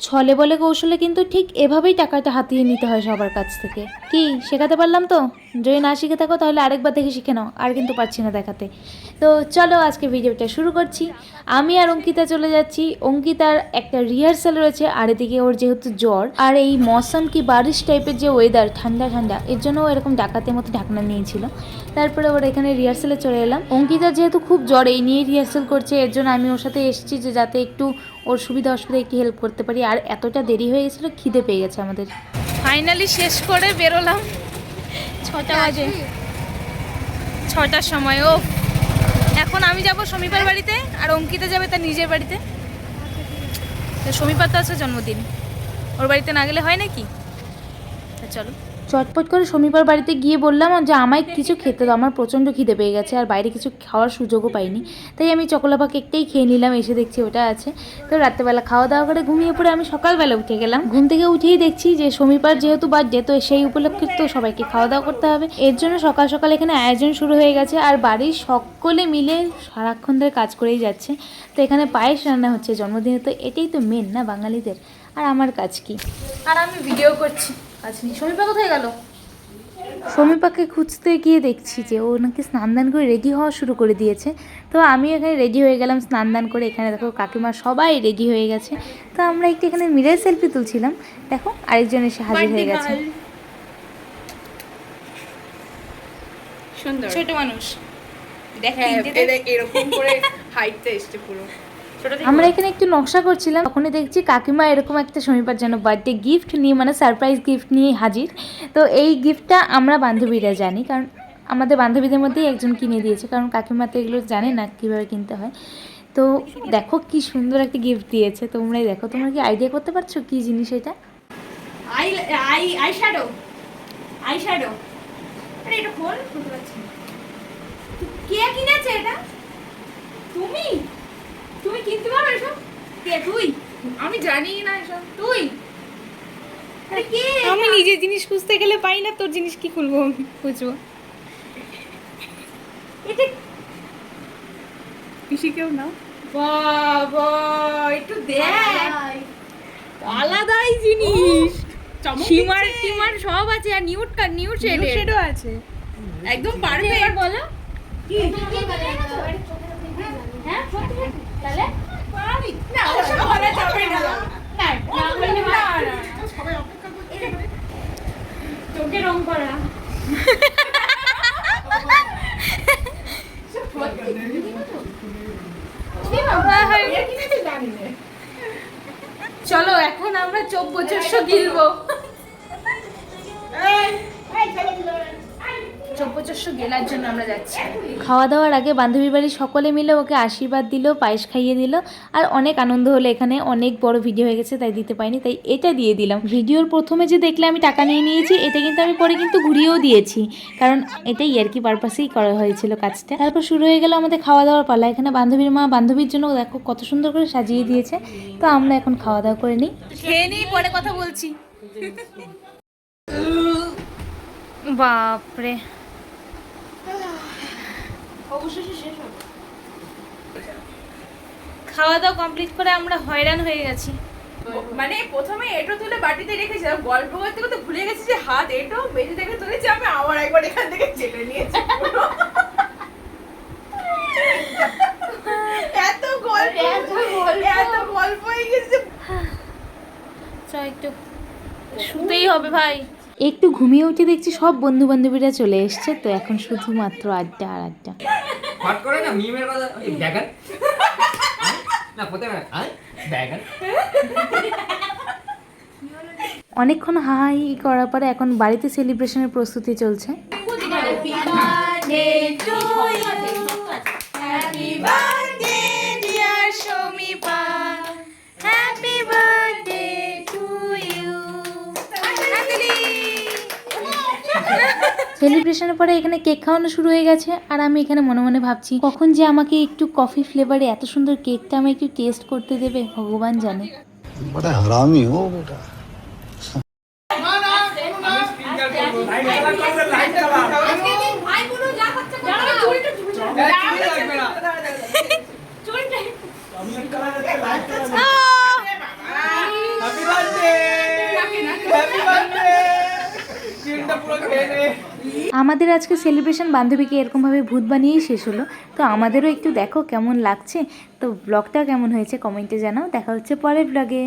ছলে বলে কৌশলে কিন্তু ঠিক এভাবেই টাকাটা হাতিয়ে নিতে হয় সবার কাছ থেকে। কি শেখাতে পারলাম তো? যদি না শিখে থাকো তাহলে আরেকবার দেখে শিখে নাও, আর কিন্তু পারছি না দেখাতে। তো চলো আজকে ভিডিওটা শুরু করছি। আমি আর অঙ্কিতা চলে যাচ্ছি। অঙ্কিতার একটা রিহার্সাল রয়েছে, আর এদিকে ওর যেহেতু জ্বর, আর এই মৌসুম কি বারিশ টাইপের যে ওয়েদার, ঠান্ডা ঠান্ডা, এর জন্য ও এরকম ডাকাতের মতো ঢাকনা নিয়েছিল। তারপরে ওর এখানে রিহার্সালে চলে এলাম। অঙ্কিতার যেহেতু খুব জ্বর, এই নিয়ে রিহার্সাল করছে, এর জন্য আমি ওর সাথে এসেছি যে যাতে একটু ওর সুবিধা অসুবিধা একটু হেল্প করতে পারি। আর এতটা দেরি হয়ে গেছিলো, খিদে পেয়ে গেছে আমাদের। ফাইনালি শেষ করে বেরোলাম 6টা বাজে, 6টার সময়। ও এখন আমি যাব সমীপার বাড়িতে, আর অঙ্কিতা যাবে তার নিজের বাড়িতে। সমীপার তো আছে জন্মদিন, ওর বাড়িতে না গেলে হয় নাকি? চলো চটপট করে সমীপার বাড়িতে গিয়ে বললাম যে আমায় কিছু খেতে দাও, আমার প্রচণ্ড খিদে পেয়ে গেছে, আর বাইরে কিছু খাওয়ার সুযোগও পাইনি। তাই আমি চকোলাভা কেকটাই খেয়ে নিলাম। এসে দেখছি ওটা আছে। তো রাত্রেবেলা খাওয়া দাওয়া করে ঘুমিয়ে পড়ে আমি সকালবেলা উঠে গেলাম। ঘুম থেকে উঠেই দেখছি যে সমীপার যেহেতু বার্থডে, তো সেই উপলক্ষে তো সবাইকে খাওয়া দাওয়া করতে হবে। এর জন্য সকাল সকাল এখানে আয়োজন শুরু হয়ে গেছে, আর বাড়ির সকলে মিলে সারাক্ষণ ধরে কাজ করেই যাচ্ছে। তো এখানে পায়েস রান্না হচ্ছে জন্মদিনে, তো এটাই তো মেন না বাঙালিদের। আর আমার কাজ কি? আর আমি ভিডিও করছি, আচ্ছা সমীপা কোথায় গেল? সমীপাকে খুঁজতে গিয়ে দেখছি যে ও নাকি স্নান দান করে রেডি হওয়া শুরু করে দিয়েছে। তো আমি এখানে রেডি হয়ে গেলাম স্নান দান করে। এখানে দেখো কাকিমা সবাই রেডি হয়ে গেছে। তো আমরা একটু এখানে মিরর সেলফি তুলছিলাম। দেখো আরেকজন এসে হাজির হয়ে গেছে। সুন্দর ছোট মানুষ এরকম করে হাইটটা এসছে পুরো। আমরা এখানে একটু নকশা করছিলাম, তখনই দেখছি কাকিমা এরকম একটা শনিবার যেন বার্থডে গিফট নিয়ে, মানে সারপ্রাইজ গিফট নিয়ে হাজির। তো এই গিফটটা আমরা বান্ধবীরা জানি, কারণ আমাদের বান্ধবীদের মধ্যেই একজন কিনে দিয়েছে, কারণ কাকিমা তো এগুলো জানে না কীভাবে কিনতে হয়। তো দেখো কি সুন্দর একটা গিফট দিয়েছে, তোমরাই দেখো। তোমরা কি আইডিয়া করতে পারছো কি জিনিস এটা? আই শ্যাডো আরে এটা খোল, খুলতে পারছি না। কে কিনেছে এটা? তুমি কিনতে পারো এসব? কে তুই? আমি জানি না এসব। তুই? আরে কে? আমি নিজের জিনিস খুঁজতে গেলে পাই না, তোর জিনিস কি খুলবো আমি? খুঁজবো এটা পিসি কেউ না। বাবা একটু দেখ, আলাদাই জিনিস, শিমার টিমার সব আছে, আর নিউড শেডও আছে। একদম পারফেক্ট। বলো কি হ্যাঁ তাহলে পারি না, ওসব বলা যাবে না। না সবাই অপেক্ষা করছে, তোকে রং করা। চলো এখন আমরা চোখ বচস্য গিলবো। গেলার জন্য আমরা যাচ্ছি। খাওয়া দাওয়ার আগে বান্ধবীর বাড়ির সকলে মিলে ওকে আশীর্বাদ দিল, পায়েস খাইয়ে দিল, আর অনেক আনন্দ হলো। এখানে অনেক বড় ভিডিও হয়ে গেছে তাই দিতে পারিনি, তাই এটা দিয়ে দিলাম। ভিডিওর প্রথমে যে দেখলে আমি টাকা নিয়ে নিয়েছি, এটা কিন্তু আমি পরে কিন্তু ঘুরিয়েও দিয়েছি, কারণ এটা ইয়ার্কি পারপাসেই করা হয়েছিল কাজটা। তারপর শুরু হয়ে গেল আমাদের খাওয়া দাওয়ার পালা। এখানে বান্ধবীর মা বান্ধবীর জন্য দেখো কত সুন্দর করে সাজিয়ে দিয়েছে। তো আমরা এখন খাওয়া দাওয়া করে নিই, খেয়ে নিই, পরে কথা বলছি। বাপরে খাওয়া দাওয়া কমপ্লিট করে আমরা হয়রান হয়ে গেছি। মানে প্রথমে এটো তুলে বাটিতে রেখেছিলাম, গল্প করতে করতে ভুলে গেছি যে হাত এটো বেঁধে থেকে তুলেছি। আমি আবার একবার এখান থেকে চেপে নিয়েছি। এত গল্প হয়ে গেছে। একটু শুতেই হবে ভাই। একটু ঘুমিয়ে উঠে দেখছি সব বন্ধু বান্ধবীরা চলে এসছে। তো এখন শুধুমাত্র আড্ডা আর আড্ডা। হট করে না মিমের কথা ব্যাগান না প্রথমে ব্যাগান। অনেকক্ষণ হাই করার পরে এখন বাড়িতে সেলিব্রেশনের প্রস্তুতি চলছে। সেলিব্রেশনের পরে এখানে কেক খাওয়ানো শুরু হয়ে গেছে, আর আমি এখানে মনে মনে ভাবছি কখন যে আমাকে একটু কফি ফ্লেভারে এত সুন্দর কেকটা আমি একটু টেস্ট করতে দেবে, ভগবান জানে। बड़ा हरामी हो बेटा। হ্যাপি বার্থডে কেকটা পুরো খেয়ে নে। আমাদের আজকে সেলিব্রেশন বান্ধবীকে এরকমভাবে ভূত বানিয়েই শেষ হলো। তো আমাদেরও একটু দেখো কেমন লাগছে। তো ব্লগটা কেমন হয়েছে কমেন্টে জানাও। দেখা হচ্ছে পরের ব্লগে।